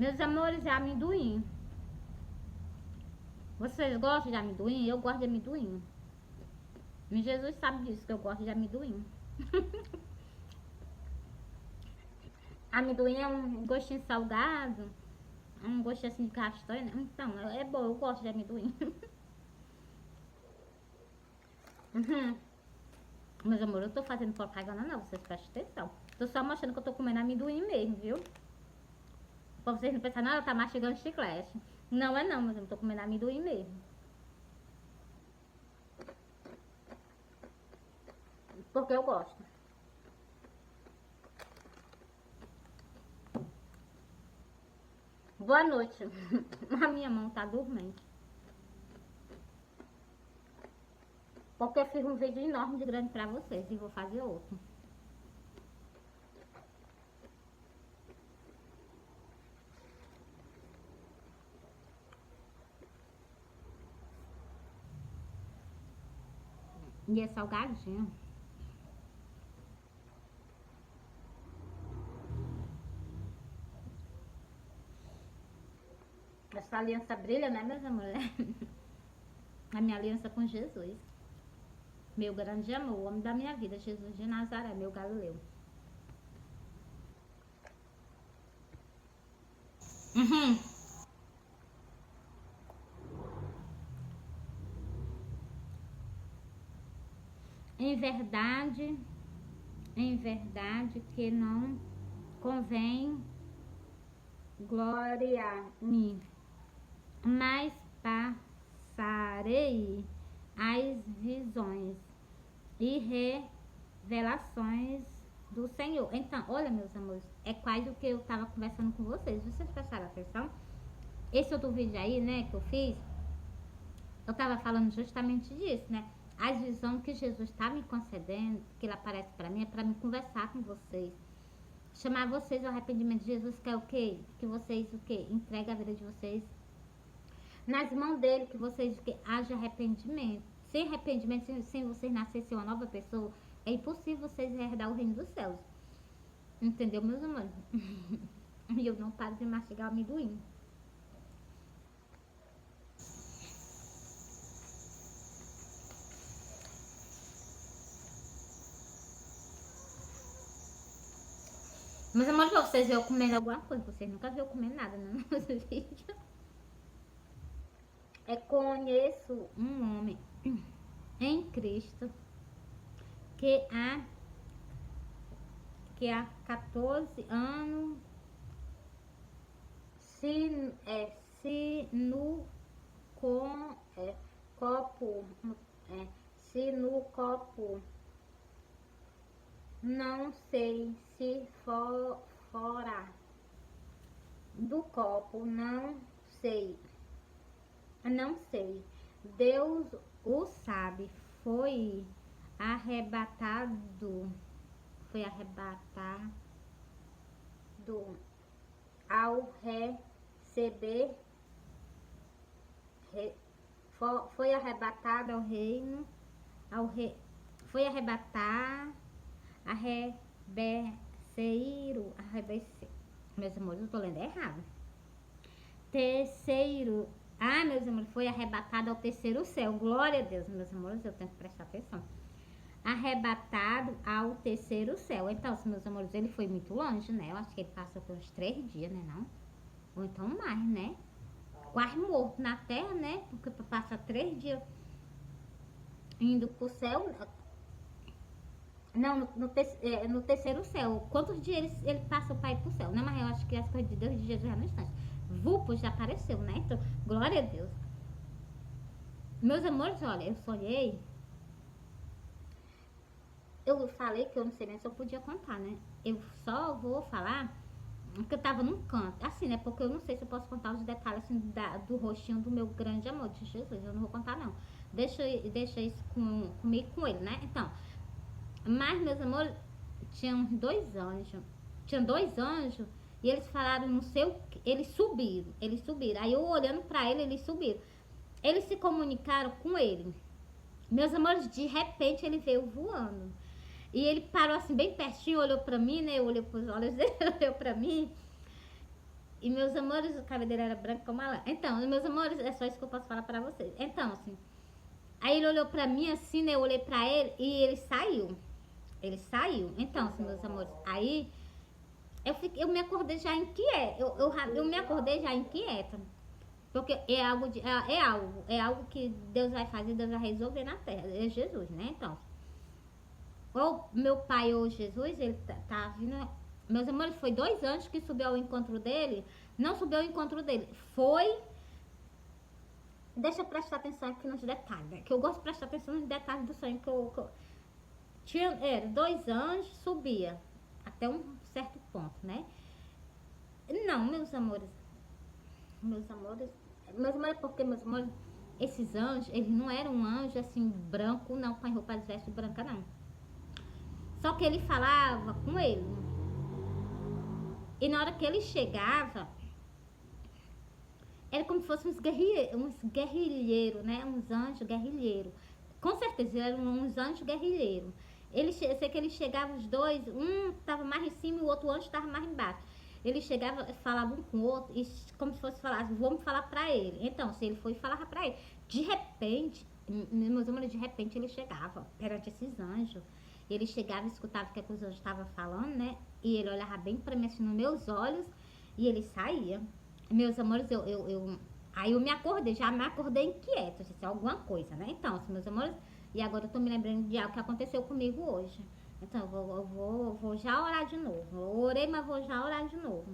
Meus amores, é amendoim. Vocês gostam de amendoim? Eu gosto de amendoim. E Jesus sabe disso, que eu gosto de amendoim. Amendoim é um gostinho salgado, um gostinho assim de castanha. Então, é bom, eu gosto de amendoim. Uhum. Meus amores, eu tô fazendo propaganda não, vocês prestem atenção. Tô só mostrando que eu tô comendo amendoim mesmo, viu? Pra vocês não pensarem, não, ela tá mastigando chiclete. Não é não, mas eu tô comendo amendoim mesmo. Porque eu gosto. Boa noite. A minha mão tá dormente. Porque eu fiz um vídeo enorme de grande pra vocês e vou fazer outro. E é salgadinho. Essa aliança brilha, né, meus amores? A minha aliança com Jesus. Meu grande amor, o homem da minha vida, Jesus de Nazaré, meu Galileu. Uhum. Em verdade que não convém gloriar-me, mas passarei as visões e revelações do Senhor. Então, olha, meus amores, é quase o que eu tava conversando com vocês. Vocês prestaram atenção? Esse outro vídeo aí, né, que eu fiz, eu tava falando justamente disso, né? As visões que Jesus tá me concedendo, que ele aparece pra mim, é pra me conversar com vocês. Chamar vocês ao arrependimento. Jesus quer o quê? Que vocês o quê? Entreguem a vida de vocês nas mãos dele, que vocês que haja arrependimento. Sem arrependimento, sem vocês nascerem uma nova pessoa, é impossível vocês herdar o reino dos céus. Entendeu, meus amores? E eu não paro de mastigar o amendoim. Meus amores, vocês viram eu comendo alguma coisa? Vocês nunca viram eu comendo nada, né? Nos vídeos. Conheço um homem em Cristo que há 14 anos se no com copo se no copo não sei se fora do copo não sei, Deus o sabe, foi arrebatado ao receber foi arrebatado ao reino foi arrebatar arrebeceiro meus amores, eu tô lendo errado. Terceiro, meus amores, foi arrebatado ao terceiro céu. Glória a Deus, meus amores, eu tenho que prestar atenção. Arrebatado ao terceiro céu. Então, meus amores, ele foi muito longe, né? Eu acho que ele passou por uns 3 dias, né, não? Ou então mais, né? Quase morto na terra, né? Porque passa 3 dias indo pro céu. Não, no terceiro céu. Quantos dias ele passou para ir pro céu? Não, mas eu acho que as coisas de Deus de Jesus já no instante. Vulpo já apareceu, né? Então, glória a Deus. Meus amores, olha, eu sonhei. Eu falei que eu não sei nem se eu podia contar, né? Eu só vou falar que eu tava num canto. Assim, né? Porque eu não sei se eu posso contar os detalhes assim, do rostinho do meu grande amor de Jesus. Eu não vou contar, não. Deixa isso comigo e com ele, né? Então, mas, meus amores, tinham 2 anjos. Tinham 2 anjos. E eles falaram, não sei o que. Eles subiram. Aí eu olhando pra ele, eles subiram. Eles se comunicaram com ele. Meus amores, de repente ele veio voando. E ele parou assim bem pertinho, olhou pra mim, né? Eu olhei pros olhos dele, olhou pra mim. E meus amores, o cabelo dele era branco como a lã. Então, meus amores, é só isso que eu posso falar pra vocês. Então, assim, aí ele olhou pra mim assim, né? Eu olhei pra ele e ele saiu. Ele saiu. Então, assim, meus amores, aí eu me acordei já inquieta. Eu me acordei já inquieta. Porque é algo que Deus vai fazer, Deus vai resolver na terra. É Jesus, né? Então, ou meu pai ou Jesus, ele tá vindo. Meus amores, foi 2 anos que subiu ao encontro dele. Não subiu ao encontro dele. Foi. Deixa eu prestar atenção aqui nos detalhes, né? Que eu gosto de prestar atenção nos detalhes do sonho. Tinha, era 2 anos, subia. Até um certo ponto, né? Não, meus amores. Meus amores. Meus amores, porque, meus amores, esses anjos, eles não eram um anjo assim, branco, não, com a roupa de veste branca, não. Só que ele falava com ele. E na hora que ele chegava, era como se fossem uns guerrilheiros, né? Uns anjos guerrilheiros. Com certeza, eram uns anjos guerrilheiros. Eu sei que eles chegavam os dois, um estava mais em cima e o outro anjo estava mais embaixo. Eles chegavam, falavam um com o outro, e como se fosse falar, vamos falar pra ele. Então, se ele foi, falava pra ele. De repente, meus amores, de repente ele chegava perante esses anjos. Ele chegava e escutava o que os anjos estavam falando, né? E ele olhava bem pra mim, assim, nos meus olhos, e ele saía. Meus amores, aí eu me acordei, já me acordei inquieta, disse alguma coisa, né? Então, assim, meus amores, e agora eu tô me lembrando de algo que aconteceu comigo hoje. Então, eu vou já orar de novo. Eu orei, mas vou já orar de novo.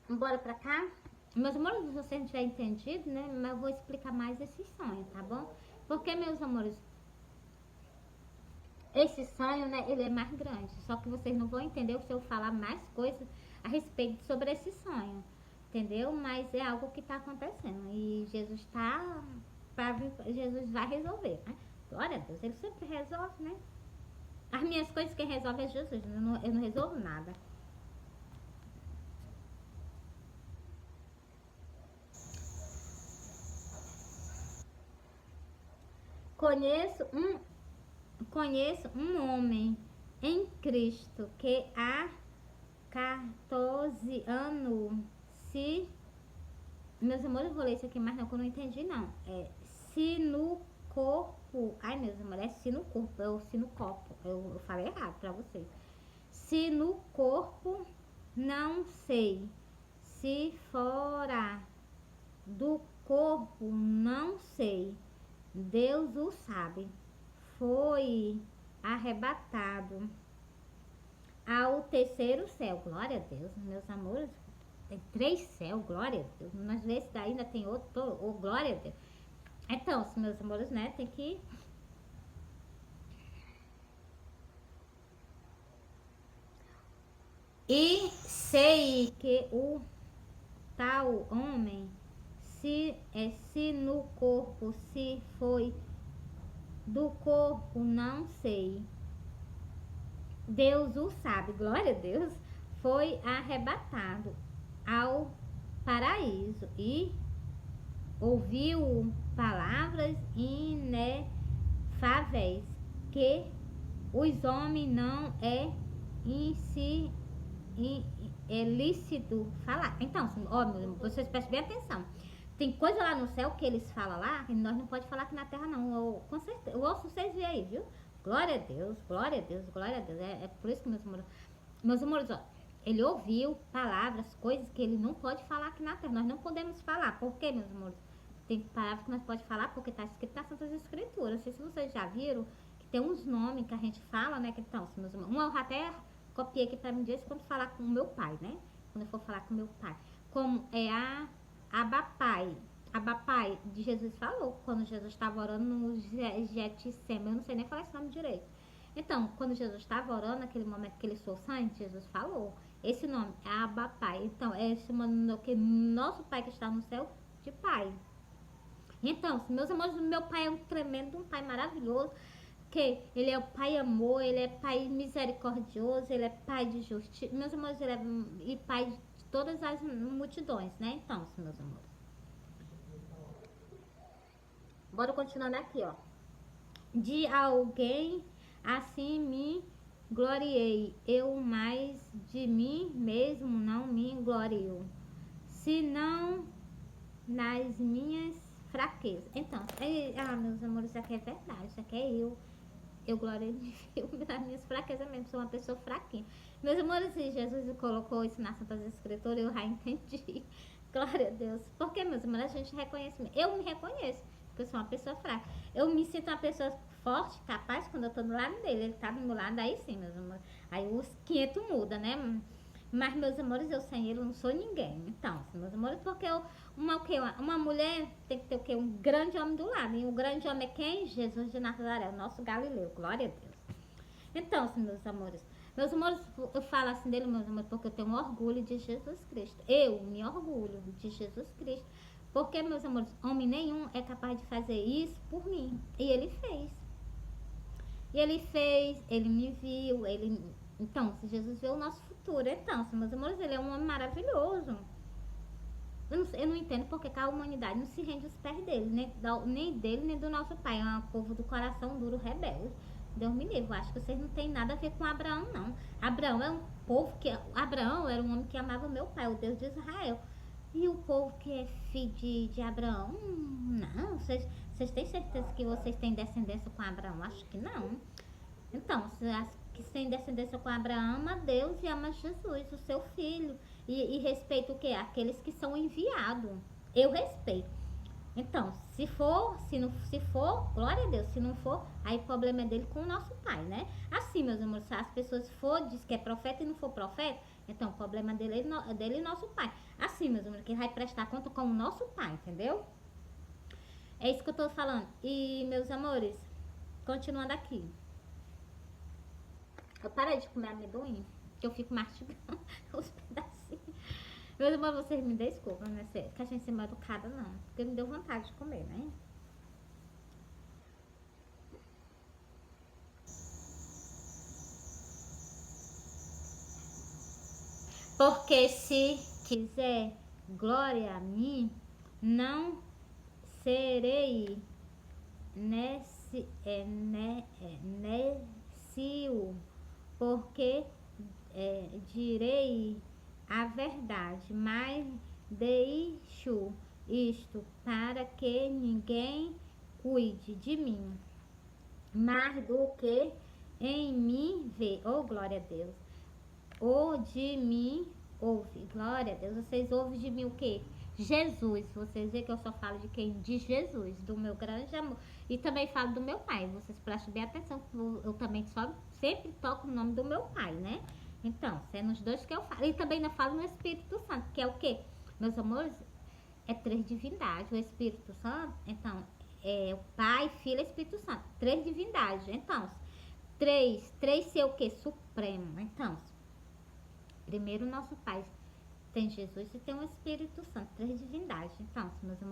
Bora pra cá? Meus amores, se vocês não tiverem entendido, né? Mas eu vou explicar mais esse sonho, tá bom? Porque, meus amores, esse sonho, né, ele é mais grande. Só que vocês não vão entender se eu falar mais coisas a respeito sobre esse sonho. Entendeu? Mas é algo que está acontecendo. E Jesus está. Jesus vai resolver, né? Glória a Deus, ele sempre resolve, né? As minhas coisas quem resolve é Jesus. Eu não resolvo nada. Conheço um, conheço um homem em Cristo que há 14 anos se. Meus amores, eu vou ler isso aqui, mas não, que eu não entendi, não. Se no corpo. Ai, meus amores, é se no corpo, ou se no copo. Eu falei errado pra vocês. Se no corpo, não sei. Se fora do corpo, não sei. Deus o sabe. Foi arrebatado ao terceiro céu. Glória a Deus, meus amores. Tem 3 céus, glória a Deus. Mas esse daí ainda tem outro, oh, glória a Deus. Então, meus amores, né, tem que... E sei que o tal homem, se no corpo, se foi do corpo, não sei. Deus o sabe, glória a Deus. Foi arrebatado ao paraíso e ouviu palavras inefáveis que os homens não é em si é lícito falar. Então, ó, vocês prestem bem atenção. Tem coisa lá no céu que eles falam lá que nós não pode falar aqui na terra, não. Com certeza, eu ouço vocês ver aí, viu? Glória a Deus, glória a Deus, glória a Deus. É por isso que meus amores, ó, ele ouviu palavras, coisas que ele não pode falar aqui na terra. Nós não podemos falar. Por quê, meus amores? Tem palavras que nós podemos falar porque está escrito nas Santas Escrituras. Não sei se vocês já viram que tem uns nomes que a gente fala, né? Que então, meus amores, eu até copiei aqui para mim dizer quando falar com o meu pai, né? Quando eu for falar com o meu pai. Como é a Abapai. Abapai de Jesus falou quando Jesus estava orando no Getsemane. Eu não sei nem falar esse nome direito. Então, quando Jesus estava orando, naquele momento que ele soou sangue, Jesus falou. Esse nome é Abapai. Então, é chamando que nosso Pai que está no céu de Pai. Então, meus amores, meu pai é um tremendo, um pai maravilhoso, que ele é o pai amor, ele é pai misericordioso, ele é pai de justiça. Meus amores, ele é pai de todas as multidões, né? Então, meus amores. Bora continuando aqui, ó. De alguém assim me gloriei, eu mais de mim mesmo não me glorio, senão nas minhas fraquezas. Então, meus amores, isso aqui é verdade, isso aqui é eu glorifico nas minhas fraquezas mesmo, sou uma pessoa fraquinha. Meus amores, se Jesus colocou isso nas Santas Escrituras, eu já entendi. Glória a Deus. Porque, meus amores, a gente reconhece, eu me reconheço, porque eu sou uma pessoa fraca. Eu me sinto uma pessoa forte, capaz, quando eu tô do lado dele, ele tá do meu lado, aí sim, meus amores. Aí os 500 muda, né? Mas, meus amores, eu sem ele não sou ninguém. Então, meus amores, porque uma mulher tem que ter o quê? Um grande homem do lado. E o grande homem é quem? Jesus de Nazaré, o nosso Galileu. Glória a Deus. Então, meus amores, eu falo assim dele, meus amores, porque eu tenho orgulho de Jesus Cristo. Eu me orgulho de Jesus Cristo. Porque, meus amores, homem nenhum é capaz de fazer isso por mim. E ele fez. E ele fez, ele me viu, ele... Então, se Jesus vê o nosso futuro, então, meus amores, ele é um homem maravilhoso. Eu não entendo porque que a humanidade não se rende aos pés dele, nem dele, nem do nosso pai. É um povo do coração duro, rebelde. Deus me livre, eu acho que vocês não têm nada a ver com Abraão, não. Abraão é um povo que... Abraão era um homem que amava meu pai, o Deus de Israel. E o povo que é filho de Abraão, não. Vocês têm certeza que vocês têm descendência com Abraão? Acho que não. Então, que têm descendência com Abraão, ama Deus e ama Jesus, o seu filho. E respeita o quê? Aqueles que são enviados. Eu respeito. Então, se for, glória a Deus. Se não for, aí o problema é dele com o nosso pai, né? Assim, meus amores, se as pessoas diz que é profeta e não for profeta, então o problema é dele e nosso pai. Assim, meus amores, que ele vai prestar conta com o nosso pai, entendeu? É isso que eu tô falando. E, meus amores, continuando aqui. Eu parei de comer amendoim, que eu fico mastigando os pedacinhos. Meus irmãos, vocês me desculpam, né? Que a gente é mal educada, não. Porque me deu vontade de comer, né? Porque se quiser glória a mim, não serei nécio, porque direi a verdade, mas deixo isto para que ninguém cuide de mim mais do que em mim vê. Oh, glória a Deus. Ou de mim ouve. Glória a Deus. Vocês ouvem de mim o quê? Jesus. Vocês veem que eu só falo de quem? De Jesus, do meu grande amor. E também falo do meu pai. Vocês prestem bem atenção, eu também só sempre toco o nome do meu pai, né? Então, é nos dois que eu falo. E também ainda falo no Espírito Santo, que é o quê? Meus amores, é três divindades. O Espírito Santo, então, é o Pai, Filho e Espírito Santo. Três divindades. Então, três ser o quê? Supremo. Então, primeiro nosso Pai tem Jesus e tem o Espírito Santo, três divindades. Então, meus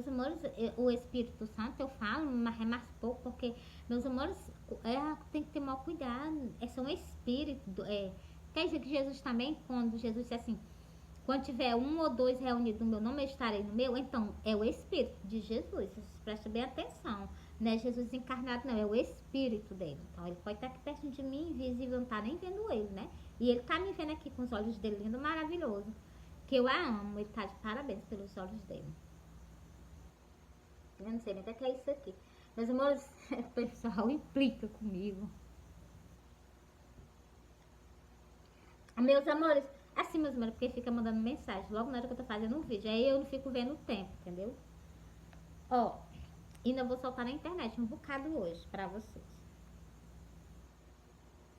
amores, o Espírito Santo eu falo, mas é mais pouco, porque meus amores tem que ter maior cuidado. São espírito. Quer dizer que Jesus também, quando Jesus disse assim, quando tiver um ou dois reunidos no meu nome, eu estarei no meu. Então, é o Espírito de Jesus. Vocês prestem bem atenção. Não é Jesus encarnado, não. É o Espírito dele. Então, ele pode estar aqui perto de mim, invisível, não está nem vendo ele, né? E ele tá me vendo aqui com os olhos dele, lindo, maravilhoso. Que eu a amo. Ele tá de parabéns pelos olhos dele. Eu não sei nem o que é isso aqui. Meus amores, o pessoal implica comigo. Meus amores, assim, meus amores, porque fica mandando mensagem logo na hora que eu tô fazendo um vídeo. Aí eu não fico vendo o tempo, entendeu? Ó, ainda vou soltar na internet um bocado hoje pra vocês.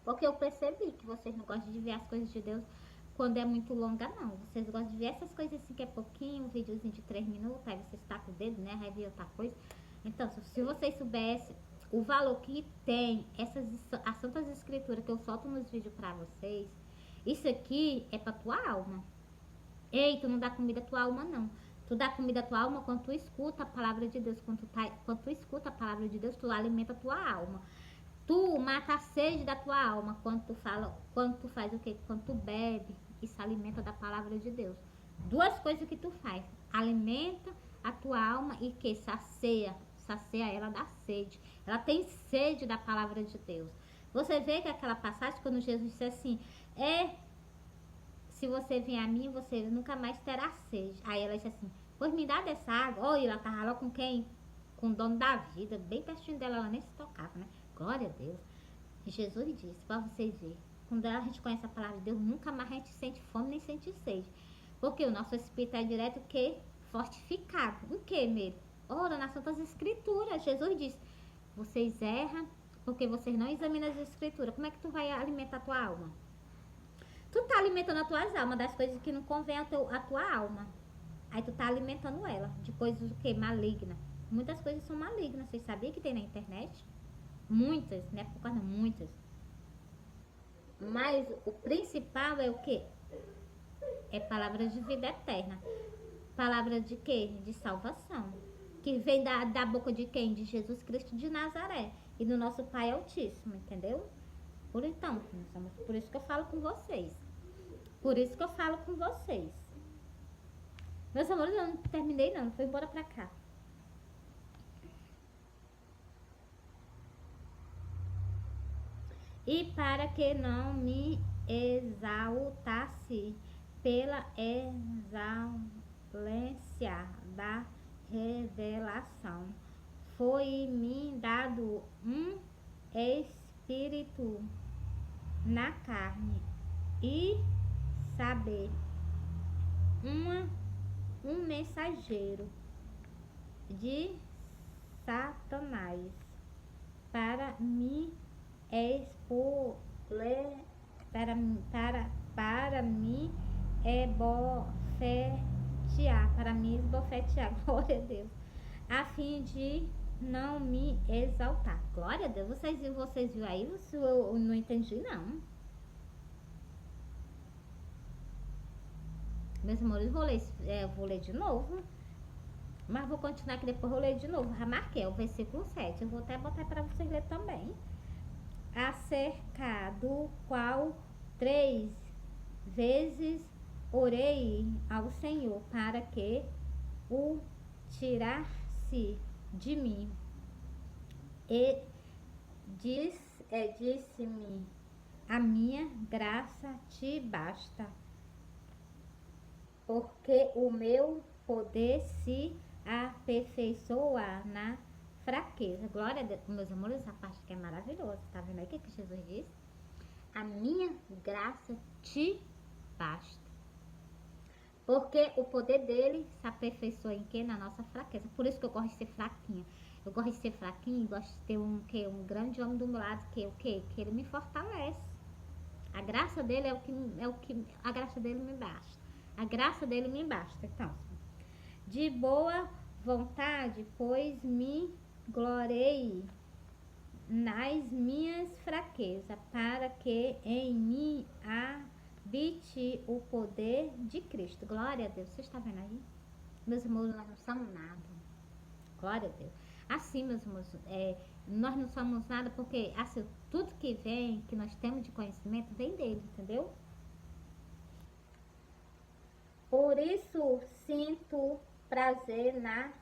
Porque eu percebi que vocês não gostam de ver as coisas de Deus quando é muito longa, não. Vocês gostam de ver essas coisas assim que é pouquinho, um videozinho de 3 minutos, aí você está com o dedo, né? Aí vê outra coisa. Então, se vocês soubessem o valor que tem as Santas Escrituras que eu solto nos vídeos pra vocês, isso aqui é pra tua alma. Ei, tu não dá comida à tua alma, não. Tu dá comida à tua alma quando tu escuta a palavra de Deus. Quando tu escuta a palavra de Deus, tu alimenta a tua alma. Tu mata a sede da tua alma quando tu faz o quê? Quando tu bebe e se alimenta da palavra de Deus. Duas coisas que tu faz. Alimenta a tua alma e que sacia ela da sede. Ela tem sede da palavra de Deus. Você vê que aquela passagem, quando Jesus disse assim, se você vier a mim, você nunca mais terá sede. Aí ela disse assim, pois me dá dessa água. Olha, ela estava lá com quem? Com o dono da vida, bem pertinho dela, ela nem se tocava, né? Glória a Deus. E Jesus disse, para vocês verem, quando a gente conhece a palavra de Deus, nunca mais a gente sente fome nem sente sede. Porque o nosso espírito é direto que fortificado. Em que nele? Ora, nas Santas Escrituras. Jesus disse, vocês erram porque vocês não examinam as Escrituras. Como é que tu vai alimentar a tua alma? Tu tá alimentando a tua alma das coisas que não convém a tua alma. Aí tu tá alimentando ela de coisas o quê? Malignas. Muitas coisas são malignas. Vocês sabiam que tem na internet? Muitas, né? Por causa muitas. Mas o principal é o quê? É palavra de vida eterna. Palavra de quê? De salvação. Que vem da boca de quem? De Jesus Cristo de Nazaré. E do nosso Pai Altíssimo, entendeu? Por então, por isso que eu falo com vocês. Por isso que eu falo com vocês. Meus amores, eu não terminei não. Foi embora pra cá. E para que não me exaltasse pela excelência da revelação, foi-me dado um espírito na carne e saber um mensageiro de Satanás para me expor para me esbofetear, glória a Deus, a fim de não me exaltar. Glória a Deus. Vocês viram aí? Eu não entendi, não. Meus amores, vou ler de novo. Mas vou continuar aqui, depois vou ler de novo. Já marquei, o versículo 7. Eu vou até botar para vocês lerem também. Acerca do qual 3 vezes orei ao Senhor para que o tirasse de mim. E disse-me, a minha graça te basta, porque o meu poder se aperfeiçoa na fraqueza. Glória a Deus. Meus amores, essa parte que é maravilhosa. Tá vendo aí o que Jesus diz? A minha graça te basta. Porque o poder dele se aperfeiçoa em quê? Na nossa fraqueza. Por isso que eu gosto de ser fraquinha. Eu gosto de ser fraquinha e gosto de ter um grande homem do meu lado, que ele me fortalece. A graça dele a graça dele me basta. A graça dele me basta. Então, de boa vontade, pois me gloriei nas minhas fraquezas, para que em mim habite o poder de Cristo. Glória a Deus. Você está vendo aí? Meus irmãos, nós não somos nada. Glória a Deus. Assim, meus irmãos, nós não somos nada porque assim, tudo que vem, que nós temos de conhecimento, vem dele, entendeu? Por isso sinto prazer na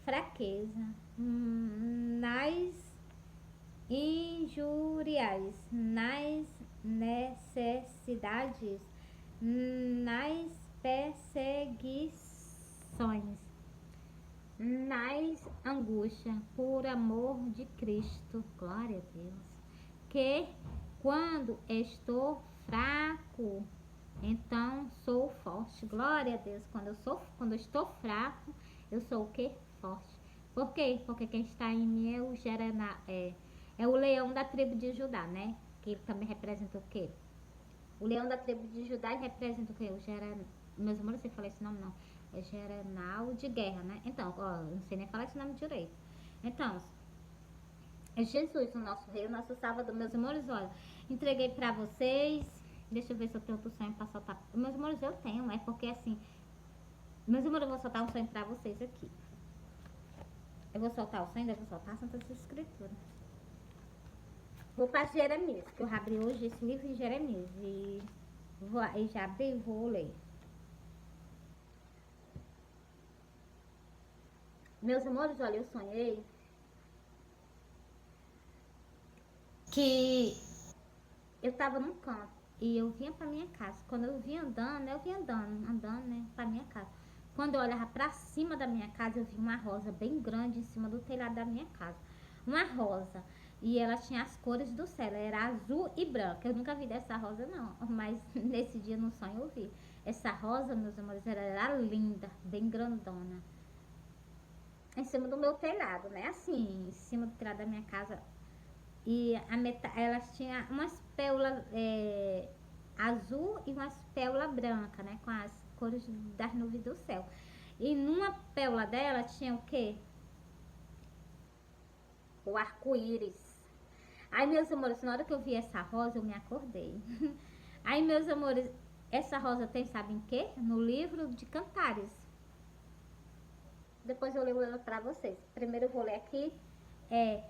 fraqueza, nas injúrias, nas necessidades, nas perseguições, nas angústias, por amor de Cristo. Glória a Deus. Que quando estou fraco, então sou forte. Glória a Deus. Quando eu estou fraco, eu sou o que? Forte. Por quê? Porque quem está em mim é o leão da tribo de Judá, né? Que também representa o quê? O leão da tribo de Judá representa o quê? Meus amores, você fala esse nome não. É general de guerra, né? Então, ó, eu não sei nem falar esse nome direito. Então, é Jesus, o nosso rei, o nosso salvador. Meus amores, olha, entreguei pra vocês. Deixa eu ver se eu tenho outro sonho pra soltar. Meus amores, eu tenho, é porque assim... Meus amores, eu vou soltar um sonho pra vocês aqui. Eu vou soltar o sonho, eu vou soltar a Santa Escritura. Vou para Jeremias, que eu abri hoje esse livro em Jeremias. E já abri e vou ler. Meus amores, olha, eu sonhei que eu tava num canto e eu vinha pra minha casa. Quando eu vinha andando, né, pra minha casa. Quando eu olhava pra cima da minha casa, eu vi uma rosa bem grande em cima do telhado da minha casa. Uma rosa. E ela tinha as cores do céu, ela era azul e branca. Eu nunca vi dessa rosa, não, mas nesse dia no sonho eu vi. Essa rosa, meus amores, ela era linda, bem grandona. Em cima do meu telhado, né? Assim, em cima do telhado da minha casa. E elas tinham umas pérolas azul e umas pérolas brancas, né? Com as cores das nuvens do céu. E numa pérola dela tinha o quê? O arco-íris. Aí, meus amores, na hora que eu vi essa rosa, eu me acordei. Aí, meus amores, essa rosa tem, sabe em quê? No livro de Cantares. Depois eu leio ela pra vocês. Primeiro eu vou ler aqui. É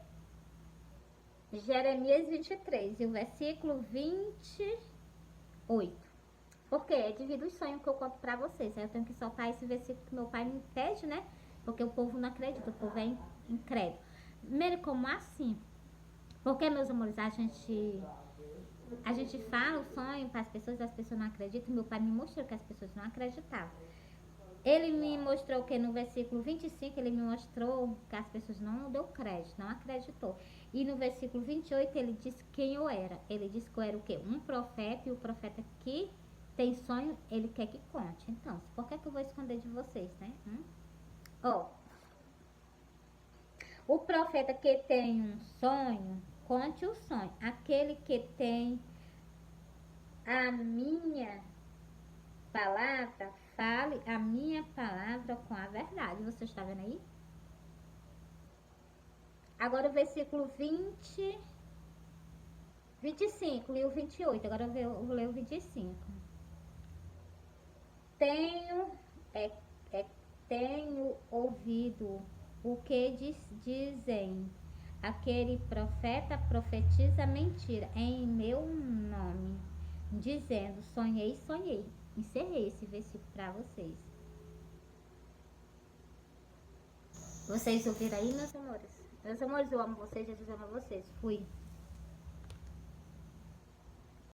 Jeremias 23 e o versículo 28. Porque é devido ao sonho que eu conto pra vocês. Aí eu tenho que soltar esse versículo que meu pai me pede, né? Porque o povo não acredita, o povo é incrédulo. Primeiro, como assim? Porque, meus amores, a gente fala o sonho para as pessoas não acreditam. Meu pai me mostrou que as pessoas não acreditavam. Ele me mostrou que no versículo 25, ele me mostrou que as pessoas não deu crédito, não acreditou. E no versículo 28, ele disse quem eu era. Ele disse que eu era o quê? Um profeta, e o profeta que tem sonho, ele quer que conte. Então, por que eu vou esconder de vocês, né? Ó, o profeta que tem um sonho, conte o sonho. Aquele que tem a minha palavra, fale a minha palavra com a verdade. Você está vendo aí? Agora o versículo 25 e o 28. Agora eu vou ler o 25. Tenho, é, é, tenho ouvido o que dizem. Aquele profeta profetiza mentira em meu nome, dizendo: sonhei, sonhei. Encerrei esse versículo para vocês. Vocês ouviram aí, meus amores? Meus amores, eu amo vocês, Jesus ama vocês. Fui.